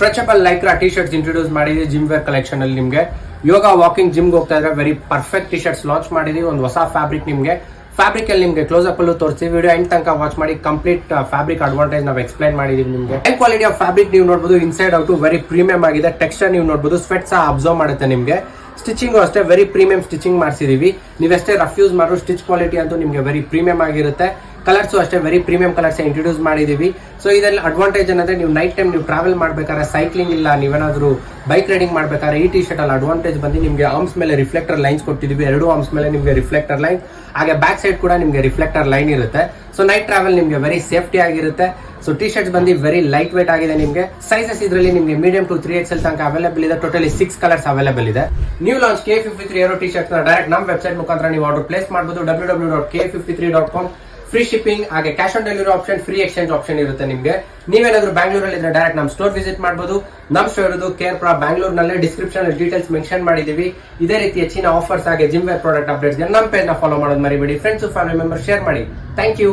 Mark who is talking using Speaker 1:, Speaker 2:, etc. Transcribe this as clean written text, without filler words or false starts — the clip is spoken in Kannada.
Speaker 1: Stretchable Lycra T shirts introduce ಮಾಡಿದ್ವಿ ಜಿಮ್ ವೇರ್ ಕಲೆಕ್ಷನ್ ಅಲ್ಲಿ ನಿಮಗೆ ಯೋಗ ವಾಕಿಂಗ್ ಜಿಮ್ಗೆ ಹೋಗ್ತಾ ಇದ್ರೆ very perfect T shirts launch ಮಾಡಿದೀವಿ. ಒಂದು ಹೊಸ ಫ್ಯಾಬ್ರಿಕ್ ನಿಮಗೆ ಫ್ಯಾಬ್ರಿಕ್ ಅಲ್ಲಿ ನಿಮಗೆ ಕ್ಲೋಸ್ ಅಪ್ ಅಲ್ಲೂ ತೋರಿಸಿ ವಿಡಿಯೋ ಎಂಡ್ ತನಕ ವಾಚ್ ಮಾಡಿ ಕಂಪ್ಲೀಟ್ ಫ್ಯಾಬ್ರಿಕ್ ಅಡ್ವಾಂಟೇಜ್ ನಾವು ಎಕ್ಸ್ಪ್ಲೈನ್ ಮಾಡಿದೀವಿ. ನಿಮಗೆ ಹೈ ಕ್ವಾಲಿಟಿ ಆಫ್ ಫ್ಯಾಬ್ರಿಕ್ ನೀವು ನೋಡಬಹುದು, ಇನ್ಸೈಡ್ ಔಟ್ ವೆರಿ ಪ್ರೀಮಿಯಂ ಆಗಿದೆ. ಟೆಕ್ಸ್ಚರ್ ನೀವು ನೋಡಬಹುದು, ಸ್ವೆಟ್ ಸಹ ಅಬ್ಸರ್ವ್ ಮಾಡುತ್ತೆ ನಿಮಗೆ. ಸ್ಟಿಚಿಂಗ್ ಅಷ್ಟೇ ವೆರಿ ಪ್ರೀಮಿಯಂ ಸ್ಟಿಚಿಂಗ್ ಮಾಡಿಸಿದೀವಿ. ನೀವೆಷ್ಟೇ ರಫ್ ಯೂಸ್ ಮಾಡೋ ಸ್ಟಿಚ್ ಕ್ವಾಲಿಟಿ ಅಂತೂ ನಿಮಗೆ ವೆರಿ ಪ್ರೀಮಿಯಂ ಆಗಿರುತ್ತೆ. ಕಲರ್ಸ್ ಅಷ್ಟೇ ವೆರಿ ಪ್ರೀಮಿಯಂ ಕಲರ್ಸ್ ಇಂಟ್ರೊಡ್ಯೂಸ್ ಮಾಡಿದೀವಿ. ಸೊ ಇದರಲ್ಲಿ ಅಡ್ವಾಂಟೇಜ್ ಏನಂದ್ರೆ ನೀವು ನೈಟ್ ಟೈಮ್ ನೀವು ಟ್ರಾವೆಲ್ ಮಾಡ್ಬೇಕಾದ್ರೆ, ಸೈಕ್ಲಿಂಗ್ ಇಲ್ಲ ನೀವೇನಾದ್ರೂ ಬೈಕ್ ರೈಡಿಂಗ್ ಮಾಡ್ಬೇಕಾದ್ರೆ ಈ ಟಿ ಶರ್ಟ್ ಅಲ್ಲಿ ಅಡ್ವಾಂಟೇಜ್ ಬಂದು ನಿಮಗೆ ಆರ್ಮ್ಸ್ ಮೇಲೆ ರಿಫ್ಲೆಕ್ಟರ್ ಲೈನ್ಸ್ ಕೊಟ್ಟಿದೀವಿ. ಎರಡು ಆರ್ಮ್ಸ್ ಮೇಲೆ ನಿಮಗೆ ರಿಫ್ಲೆಕ್ಟರ್ ಲೈನ್, ಹಾಗೆ ಬ್ಯಾಕ್ ಸೈಡ್ ಕೂಡ ನಿಮಗೆ ರಿಫ್ಲೆಕ್ಟರ್ ಲೈನ್ ಇರುತ್ತೆ. ಸೊ ನೈಟ್ ಟ್ರಾವೆಲ್ ನಿಮಗೆ ವೆರಿ ಸೇಫ್ಟಿ ಆಗಿರುತ್ತೆ. ಸೊ ಟಿ ಶರ್ಟ್ಸ್ ಬಂದು ವೆರಿ ಲೈಟ್ ವೇಟ್ ಆಗಿದೆ. ನಿಮಗೆ ಸೈಜಸ್ ಇದರಲ್ಲಿ ನಿಮಗೆ ಮೀಡಿಯಂ ಟು 3XL ತನಕ ಅವೈಲೇಬಲ್ ಇದೆ. ಟೋಟಲಿ 6 ಕಲರ್ಸ್ ಅವೈಲೇಬಲ್ ಇದೆ. New launch K53 aero T shirt direct ನಮ್ಮ ವೆಬ್ಸೈಟ್ ಮುಖಾಂತರ ನೀವು ಆರ್ಡರ್ ಪ್ಲೇಸ್ ಮಾಡಬಹುದು. www.k53.com. ಫ್ರೀ ಶಿಪ್ಪಿಂಗ್, ಹಾಗೆ cash on delivery option, free exchange option ಇರುತ್ತೆ ನಿಮಗೆ. ನೀವೇನಾದ್ರೂ ಬ್ಯಾಂಗ್ಳೂರಲ್ಲಿ ಇದ್ರೆ ಡೈರೆಕ್ಟ್ ನಮ್ಮ ಸ್ಟೋರ್ ವಿಸಿಟ್ ಮಾಡಬಹುದು. ನಮ್ಮ ಸ್ಟೋರ್ ಇರೋದು ಕೇರ್ಪುರ ಬ್ಯಾಂಗ್ಳೂರ್ನಲ್ಲೇ. ಡಿಸ್ಕ್ರಿಪ್ಷನ್ ಡೀಟೇಲ್ಸ್ ಮೆನ್ಷನ್ ಮಾಡಿದೀವಿ. ಇದೇ ರೀತಿ ಹೆಚ್ಚಿನ ಆಫರ್ಸ್ ಹಾಗೆ ಜಿಮ್ ವೇರ್ ಪ್ರಾಡಕ್ಟ್ ಅಪ್ಡೇಟ್ಸ್ಗೆ ನಮ್ಮ ಪೇಜ್ ನ ಫಾಲೋ ಮಾಡೋದು ಮರಿಬೇಡಿ. ಫ್ರೆಂಡ್ಸ್ ಫ್ಯಾಮಿಲಿ ಮೆಂಬರ್ ಶೇರ್ ಮಾಡಿ. Thank you.